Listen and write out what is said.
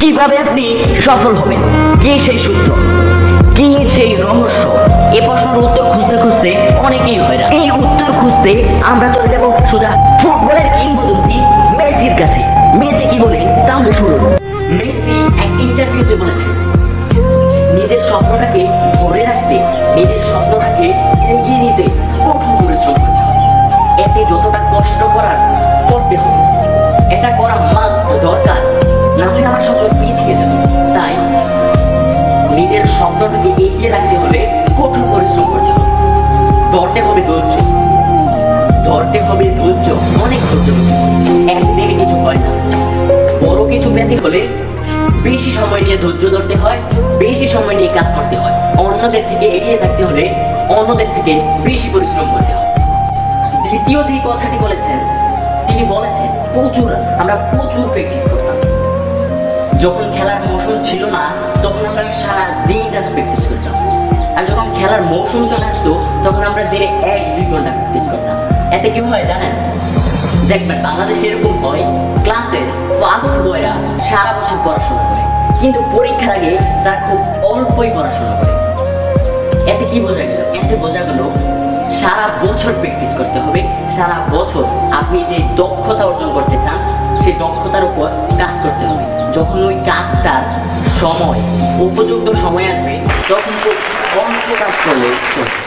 কিভাবে আপনি সফল হবেন? কি সেই সূত্র, কি সেই রহস্য? এ প্রশ্নের উত্তর খুঁজতে খুঁজতে অনেকেই হয়রান। এই উত্তর খুঁজতে আমরা চলে যাব সোজা ফুটবলের কিংবদন্তি মেসির কাছে। মেসি কি বলে তাহলে শুনুন। মেসি এক ইন্টারভিউতে বলেছে, নিজের স্বপ্নটাকে ধরে রাখতে, নিজের স্বপ্নটাকে এগিয়ে নিতে কঠোর পরিশ্রম করতে হবে। এতে যতটা কষ্ট করার করতে হবে, এটা করা মাস্ট, দরকার, না হলে আমার স্বপ্ন পিছিয়ে যাবে। তাই নিজের স্বপ্নটাকে এগিয়ে রাখতে হলে কঠোর পরিশ্রম করতে হবে, ধরতে হবে ধৈর্য, ধরতে হবে ধৈর্য, অনেক ধৈর্য। একদিনে কিছু হয় না। বড় কিছু পেতে হলে বেশি সময় নিয়ে ধৈর্য ধরতে হয়, বেশি সময় নিয়ে কাজ করতে হয়। অন্যদের থেকে এগিয়ে থাকতে হলে অন্যদের থেকে বেশি পরিশ্রম করতে হয়। দ্বিতীয় যে কথাটি বলেছেন, তিনি বলেছেন আমরা প্রচুর প্র্যাকটিস করতাম। যখন খেলার মৌসুম ছিল না তখন আমরা সারা দিন রাত প্র্যাকটিস করতাম, আর যখন খেলার মৌসুম চলে আসতো তখন আমরা দিনে 1-2 ঘন্টা প্র্যাকটিস করতাম। এতে কি হয় জানেন? দেখবেন বাংলাদেশে এরকম হয়, ক্লাসের ফার্স্ট বয়রা সারা বছর পড়াশোনা করে, কিন্তু পরীক্ষার আগে তারা খুব অল্পই পড়াশোনা করে। এতে কি বোঝা গেল? এতে বোঝা গেল সারা বছর প্র্যাকটিস করতে হবে। সারা বছর আপনি যে দক্ষতা অর্জন করতে চান সেই দক্ষতার উপর কাজ করতে হবে। যখন ওই কাজটার সময়, উপযুক্ত সময় আসবে, তখন খুব অল্প কাজ করলে চলবে।